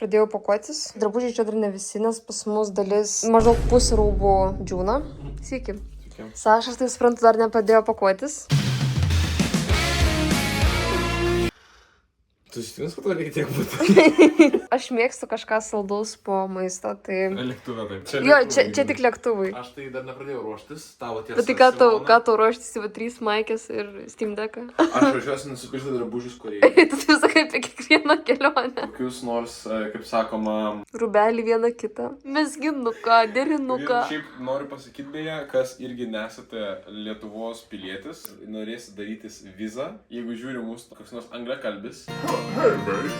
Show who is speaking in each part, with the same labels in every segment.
Speaker 1: pradėjau pakuotis. Drabužiai čia dar ne visi, nes pas mus dalis maždaug pusė rūbų džiūna. Sveiki. Sašas, tai suprantu, dar nepradėjo pakuotis.
Speaker 2: Tu žinai, kad to reikia tiek būti?
Speaker 1: Aš mėgstu kažką saldaus po maisto, tai...
Speaker 2: Lėktuvė taip.
Speaker 1: Jo, čia tik lėktuvui.
Speaker 2: Aš tai dar nepradėjau ruoštis, tavo tiesa.
Speaker 1: Bet tai ką tau ruoštis, jau 3 maikės ir Steam Decką?
Speaker 2: Aš važiuosiu nusipirkti drabužius Korėjai.
Speaker 1: Tu sakai apie kiekvieną kelionę.
Speaker 2: Kokius nors, kaip sakoma...
Speaker 1: Rūbelį vieną kitą. Mesginuką, derinuką.
Speaker 2: Šiaip noriu pasakyti beje, kas irgi nesate Lietuvos pilietis, norėsit darytis vizą, jeigu žiūri mūsų koks nors angliakalbis. Hey, mate.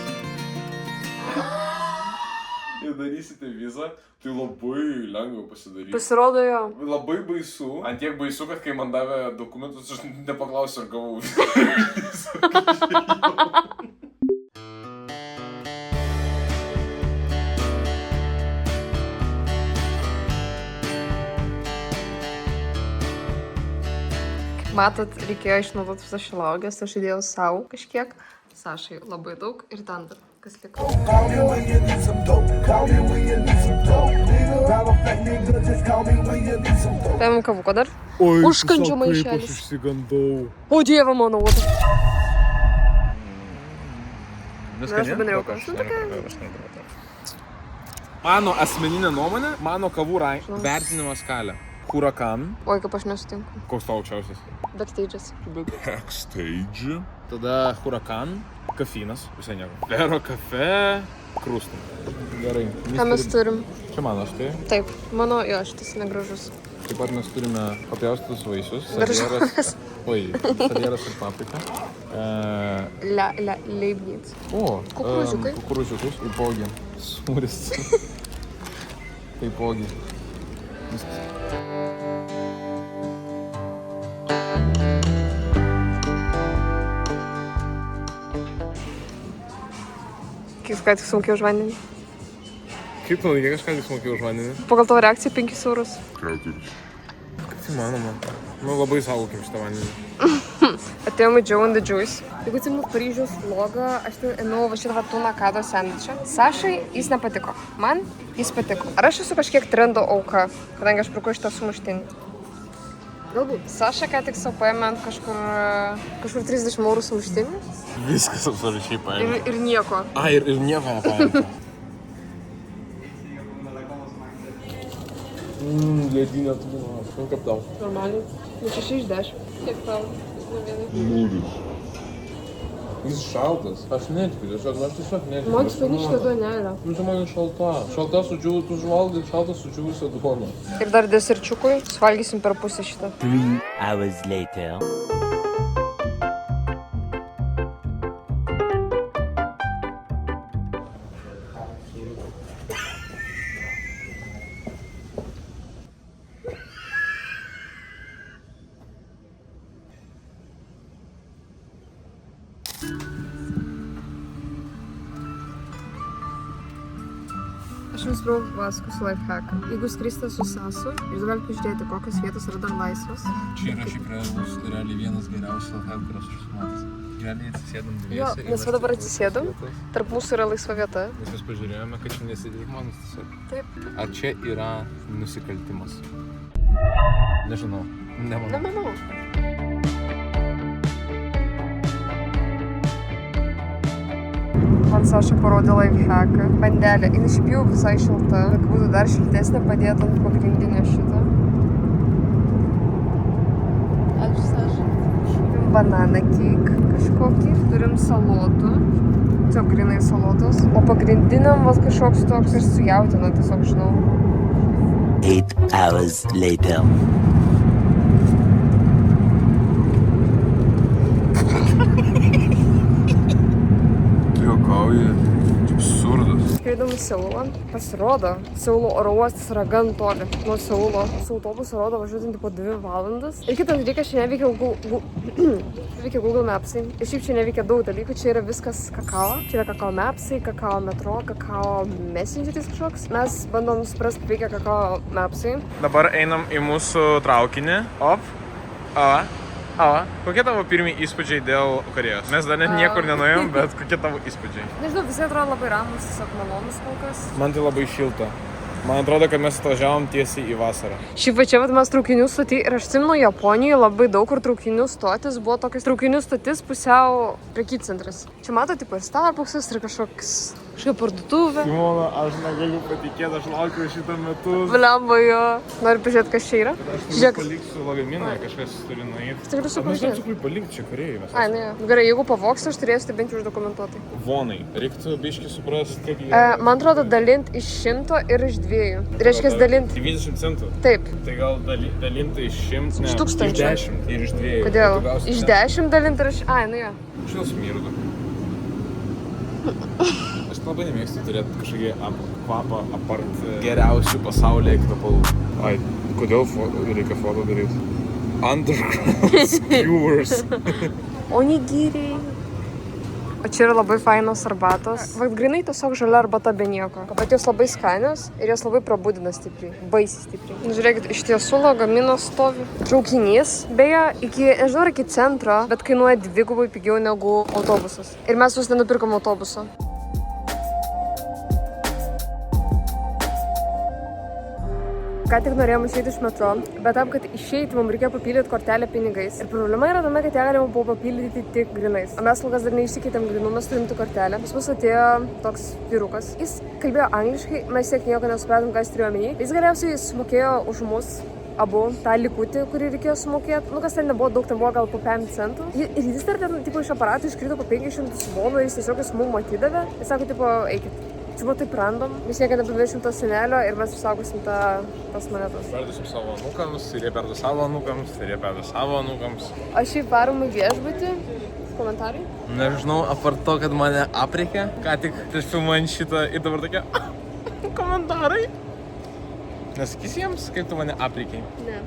Speaker 2: Ir darysite vizą, tai labai lengva pasidaryti.
Speaker 1: Pasirodo jo.
Speaker 2: Labai baisu. Ant tiek baisu, kad kai man davė dokumentus, aš nepaklausiu, ar gavau vizą.
Speaker 1: Matot, reikėjo išnaudoti visą šilauogės, aš įdėjau savo kažkiek. Sašai labai daug ir ten dar kas liko. Paimam kavuko dar. Užkandžių maišelis.
Speaker 2: Aš išsigandau.
Speaker 1: O dieve mano, o tai.
Speaker 2: Mano asmeninė nuomonė, mano kavų vertinimo skalė. Huracan.
Speaker 1: Oi, kaip aš nesutinku.
Speaker 2: Koks tau aukščiausias?
Speaker 1: Backstage'as.
Speaker 2: Backstage. Tada Huracan, kafinas, visai nieko. Vero kafe, krūstum. Gerai.
Speaker 1: Ką mes turim?
Speaker 2: Čia mano štai.
Speaker 1: Taip, mano, jo, šitas negražus.
Speaker 2: Taip pat mes turime papjaustytus vaisius.
Speaker 1: Daržovės.
Speaker 2: Salieras ir paprika.
Speaker 1: Leibniz.
Speaker 2: O,
Speaker 1: kukurūziukai.
Speaker 2: Kukurūziukus, taipogi. Sūris. Taipogi.
Speaker 1: Kiek ką tik sumokėjau už vandenį?
Speaker 2: Kaip tau reikia kažką tik sumokėjau už vandenį?
Speaker 1: Pagal tavo reakciją 5 eurus.
Speaker 2: Kaip tai manoma? Nu, labai saugokim šitą vandenį.
Speaker 1: Atėjom į Joe and the Juice. Jeigu atsimenu Paryžiaus vlogą, aš ten ėmiau va šitą tuna kado sandvičą. Sašai jis nepatiko. Man jis patiko. Ar aš esu kažkiek trendo auka, kadangi aš pirkau šitą sumuštinį? Galbūt. Saša ką tik savo paėmė ant kažkur 30 eurų sumuštinį.
Speaker 2: Viskas absoliučiai paėmė.
Speaker 1: Ir nieko.
Speaker 2: Ir nieko nepaėmė. Ledinė tuna. Kaip tau?
Speaker 1: Normaliai. Nu 6 iš 10. Kiek tau?
Speaker 2: Nulis. Jis šaltas. Aš netikiu, aš tiesiog netikiu.
Speaker 1: Man skani šitą duonelę.
Speaker 2: Nu, tai man šalta. Šalta sudžiūvus, tu žvalgai šaltą sudžiūvusią duoną.
Speaker 1: Ir dar deserčiukui suvalgysim per pusę šitą.
Speaker 3: 3 hours later.
Speaker 1: Aš jums papasakosiu lifehacką. Jeigu skrisite su Sasu, jūs galite pažiūrėti, kokios vietos yra dar laisvos.
Speaker 2: Čia yra šiaip realiai vienas geriausias lifehack, kuriuos aš matęs. Realiai atsisėdam dviese.
Speaker 1: Jo, nes va dabar atsisėdam, tarp mūsų yra laisva vieta.
Speaker 2: Mes pažiūrėjome, kad čia nesėdė žmonės tiesiog.
Speaker 1: Taip.
Speaker 2: Ar čia yra nusikaltimas? Nežinau. Nemanau.
Speaker 1: Man Saša parodė lifehacką. Bandelė. Jis šiaip jau visai šilta. Kad būtų dar šiltesnė padėt ant pagrindinio šito. Ačiū, Saša. Turim bananą cake kažkokį. Turim salotų. Tiesiog grinai salotos. O pagrindiniam vas kažkoks toks ir su jautiena, tiesiog žinau.
Speaker 3: 8 hours later.
Speaker 1: Skridom į Seulą, pasirodo, Seulo oro uostas yra gan toli nuo Seulo. Su autobusu rodo važiuoti po 2 valandas. Ir kitas dalykas, čia neveikia Google Mapsai. Ir šiaip čia neveikia daug dalykų, čia yra viskas kakao. Čia yra kakao Mapsai, kakao metro, kakao messengeris kažkoks. Mes bandom suprasti, kaip veikia kakao Mapsai.
Speaker 2: Dabar einam į mūsų traukinį. Op. Kokie tavo pirmi įspūdžiai dėl Korėjos? Mes dar net niekur nenuėjom, bet kokie tavo įspūdžiai?
Speaker 1: Nežinau, visi atrodo labai ramus, tiesiog malonus kol kas.
Speaker 2: Man tai labai šilta. Man atrodo, kad mes atvažiavom tiesiai į vasarą.
Speaker 1: Šiaip va čia mes traukinių stotį ir aš atsimenu Japonijoje labai daug kur traukinių stotis buvo tokios traukinių stotis pusiau prekybcentris. Čia mato tipo ir Starbucksas ir kažkokia parduotuvė.
Speaker 2: Simona, aš negaliu patikėti, aš laukiu šitą metu.
Speaker 1: Blemba jo. Noriu pažiūrėti, kas čia yra. Žiūrėk.
Speaker 2: Paliksiu lagaminą, kažkas turi nueiti.
Speaker 1: Aš tikrai supažinsiu.
Speaker 2: Palikti čia Korėjai.
Speaker 1: Ai, ne. Gerai, jeigu pavoksiu, aš turėsiu tai bent jau uždokumentuotai.
Speaker 2: Vonai. Reiktų biški suprasti, kaip jie.
Speaker 1: Man atrodo, dalint iš 100 ir iš 2. Reiškia, dalint.
Speaker 2: 90 centų.
Speaker 1: Taip.
Speaker 2: Tai gal dalinti iš 100, ne.
Speaker 1: Iš 1000.
Speaker 2: Iš 10 ir iš 2.
Speaker 1: Kodėl? Iš 10 dalint ir iš... Ai, nu jo.
Speaker 2: Šil smirdu. Aš labai nemėgstu turėti kažkokį kvapą apart geriausių pasaulyje kvepalų. Ai, kodėl reikia foto daryti? Underground skewers.
Speaker 1: Onigiriai. O čia yra labai fainos arbatos. Vat grinai tiesiog žalia arbata be nieko. Bet jos labai skanios ir jos labai prabudina stipriai. Baisiai stipriai. Nu, žiūrėkit, iš tiesų lagaminas stovi. Traukinys, beje, nežinau, iki centro, bet kainuoja 2 pigiau negu autobusas. Ir mes vis nenupirkom autobuso. Ką tik norėjom išeiti iš metro, bet tam, kad išeiti, mums reikėjo papildyti kortelę pinigais. Ir problema yra tame, kad ją galima buvo papildyti tik grinais. O mes kol kas dar neišsikeitėm grinų, mes turim tik kortelę. Pas mus atėjo toks vyrukas. Jis kalbėjo angliškai, mes tiek nieko nesupratom, ką jis turėjo omeny. Jis galiausiai sumokėjo už mus abu tą likutį, kurį reikėjo sumokėti. Nu, kas ten nebuvo daug, ten buvo gal po 5 centų. Ir jis dar ten, tipo, iš aparatų iškrito po 500 vonų ir jis tiesiog mums matydavė. Jis sako, tipo, eikit. Čia buvo taip random, mes niekada nepamiršim to senelio ir mes išsaugosim tas monetas.
Speaker 2: Perduosim savo anūkams, ir jie perduos savo anūkams, ir jie perduos savo anūkams.
Speaker 1: O šiaip varom į viešbutį? Komentarai?
Speaker 2: Nežinau, apart to, kad mane aprėkė, ką tik prieš filmuojant šitą ir dabar tokie komentarai. Nesakys jiems, kaip tu mane aprėkei?
Speaker 1: Ne.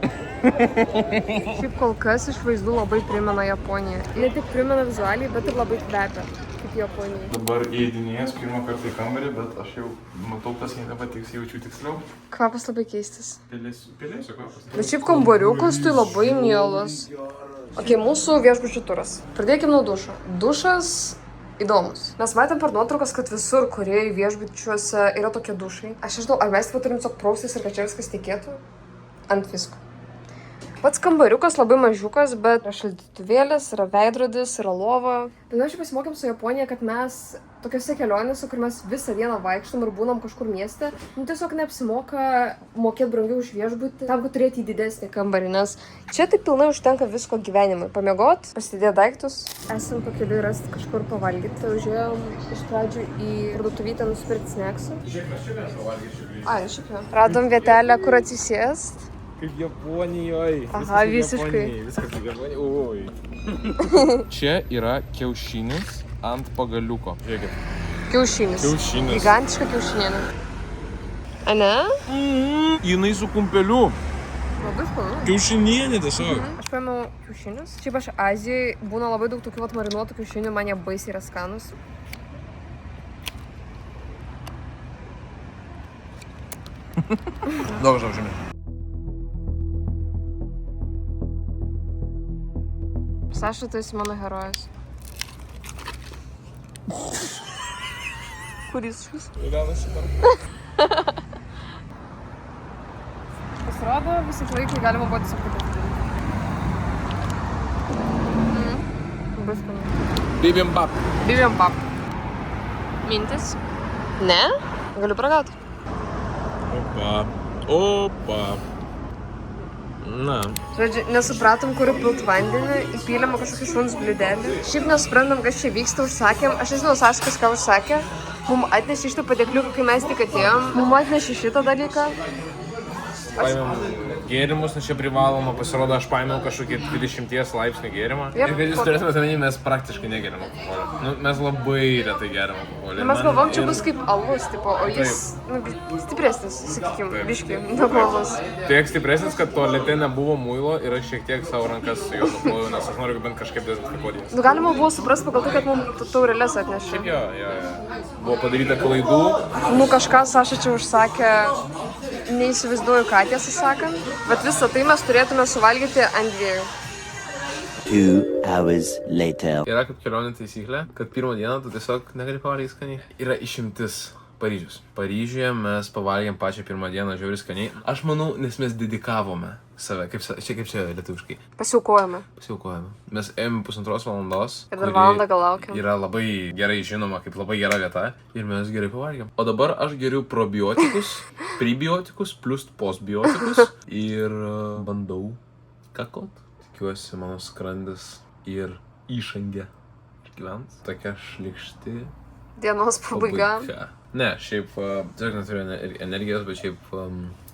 Speaker 1: Šiaip kol kas iš vaizdų labai primena Japoniją. Ne tik primena vizualiai, bet ir labai kvepia. Japonijai.
Speaker 2: Dabar įeidinėjęs pirmą kartą į kambarį, bet aš jau matau, kas nepatiks, jaučiu tiksliau.
Speaker 1: Kvapas labai keistas.
Speaker 2: Pelėsiu kvapas.
Speaker 1: Bet šiaip kambariukas tai labai mielas. Ok, mūsų viešbučių turas. Pradėkim nuo dušo. Dušas įdomus. Mes matėm per nuotraukas, kad visur Korėjai viešbučiuose yra tokie dušai. Aš nežinau, ar mes turim tiesiog praustis ir kad čia viskas tekėtų ant visko. Pats kambariukas labai mažiukas, bet yra šaldytuvėlis, yra veidrodis, yra lova. Bet mes čia pasimokėm su Japonija, kad mes tokiose kelionėse, kur mes visą dieną vaikštom ir būnam kažkur mieste, nu tiesiog neapsimoka mokėti brangiau už viešbutį, tam, kad turėti didesnį kambarį, nes čia taip pilnai užtenka visko gyvenimui. Pamiegot, pasidėti daiktus. Esam pakeliui rasti kažkur pavalgyti. Užėjom iš pradžių į parduotuvytę nusipirkti sneksų. Ai, šiaip jau. Radom vietelę, kur atsisėst.
Speaker 2: Kaip Japonijoje.
Speaker 1: Aha, visiškai.
Speaker 2: Viskas kaip Japonijoje. Oi. Čia yra kiaušinis ant pagaliuko. Žiūrėkit.
Speaker 1: Kiaušinis.
Speaker 2: Kiaušinis.
Speaker 1: Gigantiška kiaušinienė. A ne?
Speaker 2: Jinai su kumpeliu.
Speaker 1: Labai skanu.
Speaker 2: Kiaušinienė tiesiog.
Speaker 1: Aš paėmiau kiaušinius. Šiaip aš Azijoje būna labai daug tokių marinuotų kiaušinių, man jie baisiai yra skanus.
Speaker 2: Daug žaudžiami.
Speaker 1: Saša, tu esi mano herojus. Kuris šis? Pasirodo, visi klaikai galima buvo tiesiog padaryti. Labai skanu.
Speaker 2: Bibimbap.
Speaker 1: Bibimbap. Mintis? Ne? Galiu pragauti.
Speaker 2: Opa. Na.
Speaker 1: Žodžiu, nesupratom, kur pilt vandenį, įpylėm kažkokį šuns bliūdelį. Šiaip nesuprantam, kas čia vyksta, užsakėm. Aš nežinau, Saša kažką užsakė. Mums atnešė šitą padėkliuką, kai mes tik atėjom. Mums atnešė šitą dalyką.
Speaker 2: Paėmėm gėrimus, nes čia privaloma, pasirodo, aš paėmiau kažkokį 20 laipsnių gėrimą.
Speaker 1: Yep.
Speaker 2: Ir kad jūs turėtumėte omeny, mes praktiškai negeriam alkoholio. Nu, mes labai retai geriam alkoholį.
Speaker 1: Mes galvom, čia bus kaip alus, tipo, o jis stipresnis, sakykime, biškį, negu alus.
Speaker 2: Tiek stipresnis, kad tualete nebuvo muilo ir aš šiek tiek savo rankas su juo nuploviau, nes aš noriu bent kažkaip dezinfekuoti jas.
Speaker 1: Nu, galima buvo suprasti pagal tai, kad mums taurelės atnešė.
Speaker 2: Jo. Buvo padaryta klaidų.
Speaker 1: Nu, kažką Saša čia užsakė, neįsivaizduoju ką tiesą sakant, bet visą tai mes turėtume suvalgyti ant 2.
Speaker 3: 2 hours later.
Speaker 2: Yra kaip kelionė taisyklė, kad pirmą dieną tu tiesiog negali pavalgyti skaniai. Yra išimtis. Paryžius. Paryžiuje mes pavalgėm pačią pirmą dieną žiauriai skaniai. Aš manau, nes mes dedikavome save. Kaip čia lietuviškai?
Speaker 1: Pasiaukojame.
Speaker 2: Mes ėjome 1,5 valandos.
Speaker 1: Ir dar valandą gal laukiam.
Speaker 2: Yra labai gerai žinoma, kaip labai gera vieta. Ir mes gerai pavalgėm. O dabar aš geriu probiotikus, prebiotikus plus postbiotikus. Ir bandau kakot. Tikiuosi mano skrandis ir išangė išgyvens. Tokia šlikšti
Speaker 1: Dienos pabaiga.
Speaker 2: Ne, šiaip tiesiog neturiu energijos, bet šiaip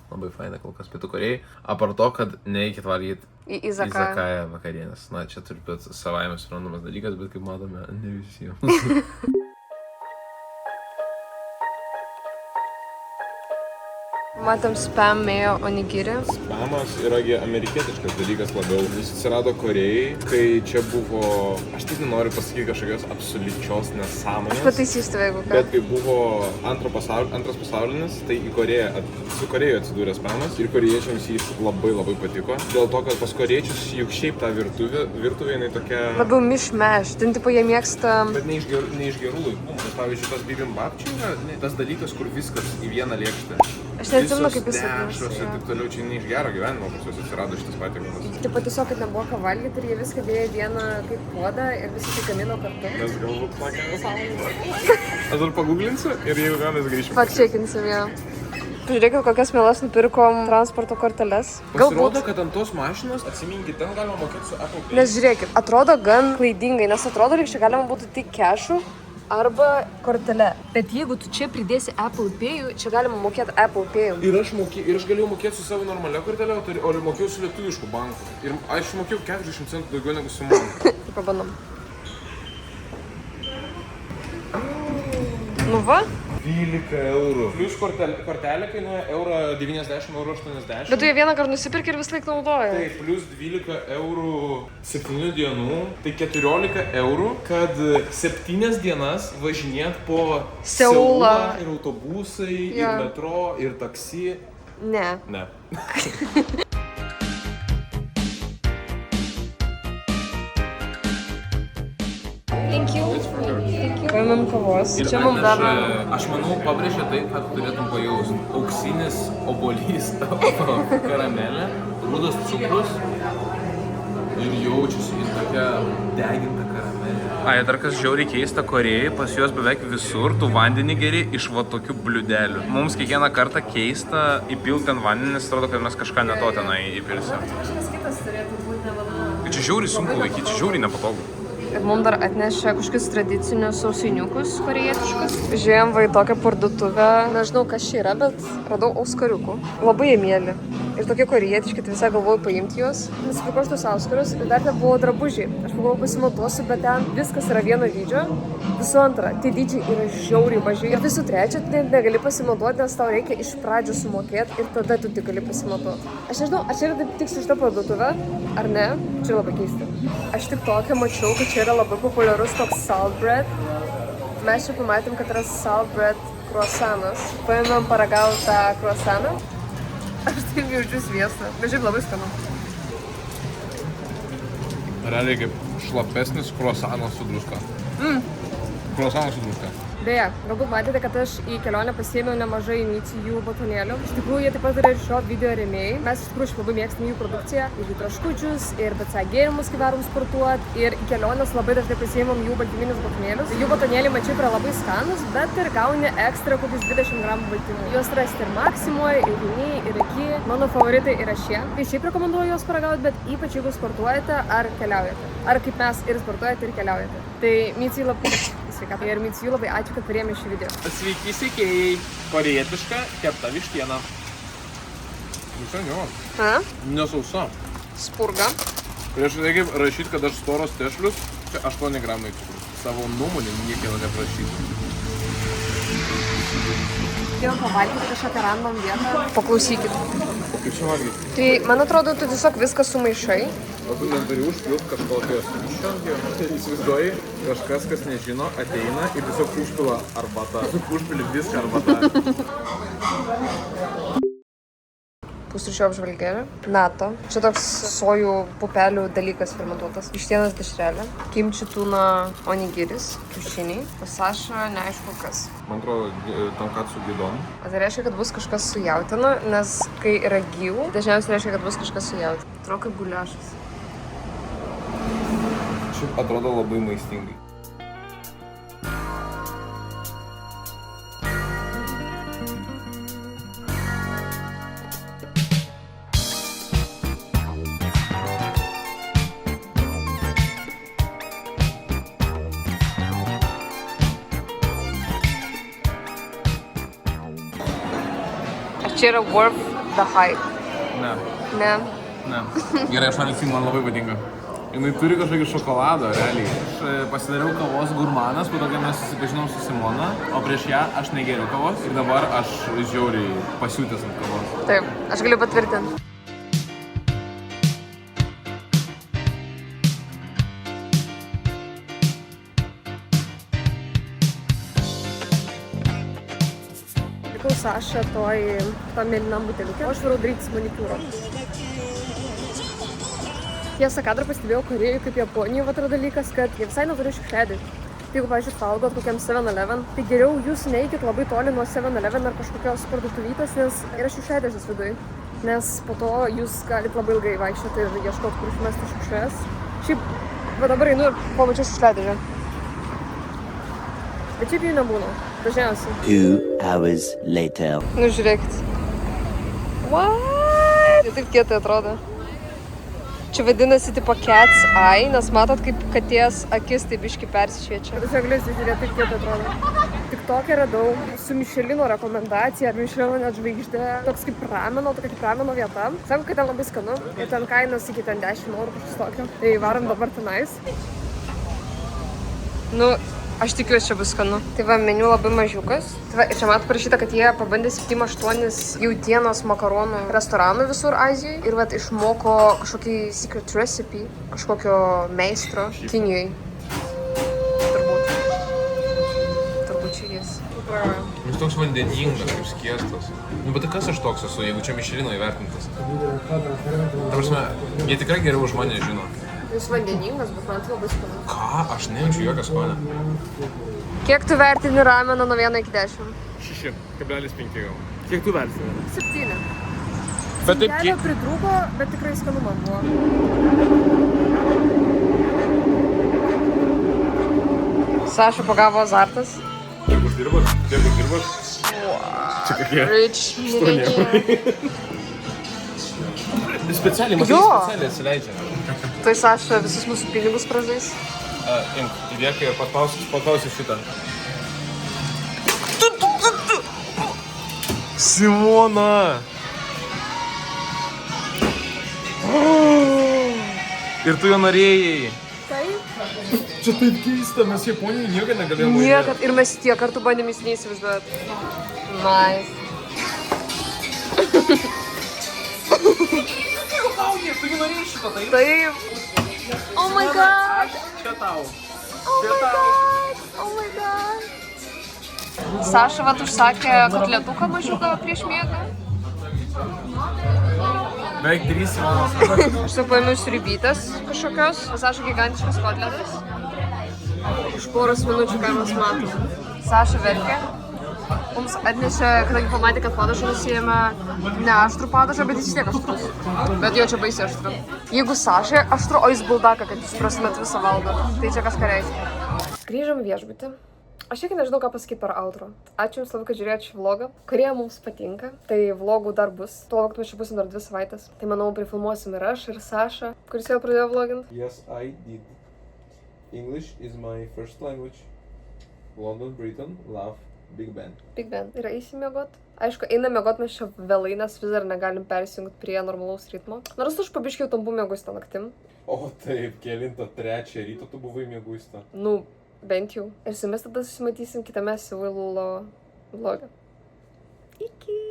Speaker 2: labai faina kol kas Pietų Korėjai. Apart to, kad nereikėt valgyti
Speaker 1: Į Izakają
Speaker 2: vakarienės. Na, čia turi būti savaime suprantamas dalykas, bet kaip matome, ne visiems.
Speaker 1: Matėm spam mayo onigiri.
Speaker 2: Spamas yragi amerikietiškas dalykas labiau. Jis atsirado Korėjai, kai čia buvo, aš tik nenoriu pasakyti kažkokios absoliučios nesąmonės.
Speaker 1: Aš pataisysiu tave, jeigu ką.
Speaker 2: Bet kai buvo antras pasaulinis, tai į Korėją, su Korėjoje atsidūrė spamas ir korėjiečiams jis labai patiko. Dėl to, kad pas korėjiečius juk šiaip ta virtuvė jinai tokia...
Speaker 1: Labiau mišmeš, ten tipo jie mėgsta...
Speaker 2: Bet ne iš gerų laikų. Nes pavyzdžiui, tas bibimbap čia yra tas dalykas, kur viskas į vieną lėkštę.
Speaker 1: Aš neatsimenu, kaip jis
Speaker 2: atsimenu. Ir taip toliau, čia ne iš gero gyvenimo, pas juos atsirado šitas patiekalas.
Speaker 1: Taip pat tiesiog, kad nebuvo ką valgyti ir jie viską dėjo vieną kaip puodą ir visi tai gamino kartu.
Speaker 2: Mes galbūt sakėme. Aš dar paguglinsiu ir jeigu ką, mes grįšim.
Speaker 1: Pakčekinsim, jo. Žiūrėkit, kokias mielas nupirkom transporto korteles.
Speaker 2: Pasirodo, kad ant tos mašinos, atsiminkit, ten galima mokėti su Apple Pay.
Speaker 1: Nes žiūrėkit, atrodo gan klaidingai, nes atrodo, lyg čia galima būtų tik cash'u arba kortelė. Bet jeigu tu čia pridėsi Apple Pay'ų, čia galima mokėti Apple Pay'ų.
Speaker 2: Ir aš galėjau mokėti su savo normalia kortelė, o mokėjau su lietuvišku banku. Ir aš mokėjau 40 centų daugiau negu su mano.
Speaker 1: Pabandom. Nu va.
Speaker 2: 12 eurų. Plius kortelė kainuoja 90 eurų 80.
Speaker 1: Bet tu jie vieną kartą nusipirki ir vis laik naudoji.
Speaker 2: Tai plus 12 eurų 7 dienų, tai 14 eurų, kad 7 dienas važinėt po Seulą ir autobusai, ir metro, ir taksi.
Speaker 1: Ne. Thank you. Paimam kavos. Čia mums dar...
Speaker 2: Aš manau, pabrėžia tai, kad turėtum pajausti. Auksinis obuolys, karamelė, rudas cukrus ir jaučiasi į tokią deginta karamelė. Ai, dar kas žiauriai keista, Korėjai, pas juos beveik visur tu vandenį geri iš va tokių bliudelių. Mums kiekvieną kartą keista įpilti ant vandenį, nes atrodo, kad mes kažką ne to tenai įpilsim.
Speaker 1: Kažkas kitas turėtų būti nevaloma.
Speaker 2: Čia žiauriai sunku laikyti, čia žiauriai nepatogu.
Speaker 1: Ir mums dar atnešė kažkokius tradicinius sausainiukus korejietiškus. Žiūrėjom va į tokią parduotuvę. Nežinau, kas čia yra, bet radau auskariukų. Labai jie mėly. Ir tokie korejietiški, tai visai galvoju paimti juos. Nusipirkau šitus auskarius ir dar ten buvo drabužiai. Aš pagalvojau pasimatuosiu, bet ten viskas yra vieno dydžio. Visų antra, tie dydžiai yra žiauriai maži. Ir visų trečia, tu negali pasimatuoti, nes tau reikia iš pradžių sumokėti ir tada tu tik gali pasimatuoti. Aš nežinau, ar čia yra taip tik su šita parduotuvė, ar ne? Čia labai keista. Aš tik tokią mačiau, kad čia yra labai populiarus toks salt bread. Mes čia pamatėm, kad yra salt bread croissantas. Paėmėm paragauti tą croissaną. Aš taip jaučiu sviestą. Bet šiaip labai skanu.
Speaker 2: Realiai kaip šlapesnis croissanas su druska. Croissanas su druska.
Speaker 1: Beje, galbūt matėte, kad aš į kelionę pasiėmiau nemažai inicijų batonėlių. Iš tikrųjų, jie taip pat yra ir šio video rėmėjai. Mes iš tikrųjų labai mėgstame jų produkciją, ir jų traškučius, ir BC gėrimus, kai varom sportuoti. Ir į keliones labai dažnai pasiėmėm jų baltyminius batonėlius. Jų batonėliai mačiau yra labai skanus, bet ir gauni ekstra kokius 20 gramų baltymų. Juos rasti ir Maksimoje, ir Viniai, ir Iki. Mano favoritai yra šie. Tai šiaip rekomenduoju juos paragauti, bet ypač jeigu sportuojate ar keliaujate. Ar kaip mes ir sportuojate ir keliaujate. Tai Micijai labai... Sveikata. Ir Micijų labai ačiū, kad priėmė šį video.
Speaker 2: Sveiki sekėjai. Korejietiška kepta vištiena. Visenio. Nesausa.
Speaker 1: Spurga.
Speaker 2: Prieš reikia rašyti, kad aš storos tešlius, čia 8 gramai cukrus. Savo nuomonę niekieno neprašyti.
Speaker 1: Jau pavalgyti kažkokią random vietą. Paklausykit.
Speaker 2: Kaip čia valgyti?
Speaker 1: Tai, man atrodo, tu tiesiog viską sumaišai.
Speaker 2: O tu neturi užpilt kažkokios skysčio. Įsivaizduoji, kažkas, kas nežino, ateina ir tiesiog užpila arbatą. Užpili viską arbatą.
Speaker 1: pusryčių apžvalgėlė. Nato. Čia toks sojų pupelių dalykas fermentuotas. Vištienos dešrelė. Kimči tuna onigiris. Kiaušiniai. O Saša neaišku kas.
Speaker 2: Man atrodo, tonkatsu gidon.
Speaker 1: O tai reiškia, kad bus kažkas su jautiena, nes kai yra gyvų, dažniausiai reiškia, kad bus kažkas su jautiena. Atrodo kaip guliašas.
Speaker 2: Šiaip atrodo labai maistingai.
Speaker 1: Čia yra worth the hype.
Speaker 2: Ne.
Speaker 1: Ne.
Speaker 2: Ne. Gerai, aš man man labai patinka. Jinai turi kažkokį šokoladą, realiai. Aš pasidariau kavos gurmanas, po to, kai mes susipažinom su Simona, o prieš ją aš negeriau kavos ir dabar aš žiauriai pasiūtęs ant kavos.
Speaker 1: Taip, aš galiu patvirtinti. Likau Saša tam mėlynam buteliukė, o aš varau darytis manikiūro. Tiesą kadrą pastebėjau Korėjoj kaip Japonijoje yra dalykas, kad jie visai neturi šiukšliadėžių. Tai jeigu, pavyzdžiui, valgot kokiam 7-Eleven, tai geriau jūs neikit labai toli nuo 7-Eleven ar kažkokios parduotuvytės, nes yra šiukšliadėžės viduj. Nes po to jūs galit labai ilgai vaikščioti ir ieškoti, kur išmesti šiukšlės. Šiaip, va dabar einu ir pamačiau šiukšliadėžę. Bet šiaip jų nebūna, dažniausiai.
Speaker 3: 2 hours later.
Speaker 1: Nu, žiūrėkit. What? Jie taip kietai atrodo. Čia vadinasi tipo cat's eye, nes matot, kaip katės akis taip biški persišviečia. Tiesiog galėsiu žiūrėti, kaip kietai atrodo. TikTok'e radau su Michelino rekomendacija, ar Michelino net žvaigždė, toks kaip rameno, tokia kaip rameno vieta. Sako, kad ten labai skanu, ir ten kainos iki ten 10 eurų kažkas tokio. Tai varom dabar tenais. Nu, aš tikiuosi, čia bus skanu. Tai va, meniu labai mažiukas. Tai va, ir čia matot parašyta, kad jie pabandė 7-8 jautienos makaronų restoranų visur Azijoje. Ir va, išmoko kažkokį secret recipe, kažkokio meistro Kinijoj. Turbūt čia jis.
Speaker 2: Jis toks vandeningas, kaip skiestas. Nu, bet tai kas aš toks esu, jeigu čia Michelino įvertintas? Ta prasme, jie tikrai geriau už mane žino.
Speaker 1: Jis vandeningas, bet man tai labai skanu.
Speaker 2: Ką? Aš nejaučiu jokio skonio.
Speaker 1: Kiek tu vertini rameną nuo 1 iki 10?
Speaker 2: 6,5 gal.
Speaker 4: Kiek tu vertini?
Speaker 1: 7.
Speaker 2: Bet taip
Speaker 1: Kelio pritrūko, bet tikrai skanu man buvo. Saša pagavo azartas.
Speaker 2: Kiek uždirbat? Čia kokie?
Speaker 1: Rich milijonė.
Speaker 2: Specialiai, matai,
Speaker 1: Jo.
Speaker 2: specialiai atsileidžia.
Speaker 1: Tai Saša visus mūsų pinigus pražais.
Speaker 2: Imk, įdėk ir paklausi šitą. Simona! Ir tu jo norėjai.
Speaker 1: Taip?
Speaker 2: Čia taip keista, mes Japonijoje niekada negalėjome.
Speaker 1: Niekad. Ir mes tiek kartų bandėm jūs neįsivaizduot. Nice.
Speaker 2: Tu jį norėjai šito, tai?
Speaker 1: Taip. Oh my god.
Speaker 2: Čia tau.
Speaker 1: Oh my god. Oh my god. Saša vat užsakė kotletuką mažiuką prieš miegą.
Speaker 2: Beveik 3 valandos.
Speaker 1: Aš sau paėmiau sriubytės kažkokios. Saša gigantiškas kotletas. Už poros minučių, ką mes matom. Saša verkė. Mums atnešė, kadangi pamatė, kad padažą nusijėmė ne aštrų padažą, bet jis tiek aštrus. Bet jo čia baisiai aštru. Jeigu Saša aštru, o jis buldaka, kad jūs suprastumėt visą valdą. Tai čia kažką reiškia. Grįžom viešbutį. Aš iki nežinau, ką pasakyti per outro. Ačiū Jums labai, kad žiūrėjote šį vlogą, kurie mums patinka. Tai vlogų dar bus. Tuo vlogų mes čia busim dar 2 savaitės. Tai manau, prifilmuosim ir aš, ir Saša, kuris jau pradėjo vlogint.
Speaker 5: Yes, I did. English is my first language. London, Britain, love, Big Ben.
Speaker 1: Big Ben. Ir eisim miegot. Aišku, einam miegot mes čia vėlai, nes vis dar negalim persijungti prie normalaus ritmo. Nors aš pabiškiau tampu mieguista naktim.
Speaker 5: O taip, kelintą 3 ryto tu buvai mieguista.
Speaker 1: Nu, bent jau. Ir su jumis tada susimatysim kitame Seulo vloge. Iki.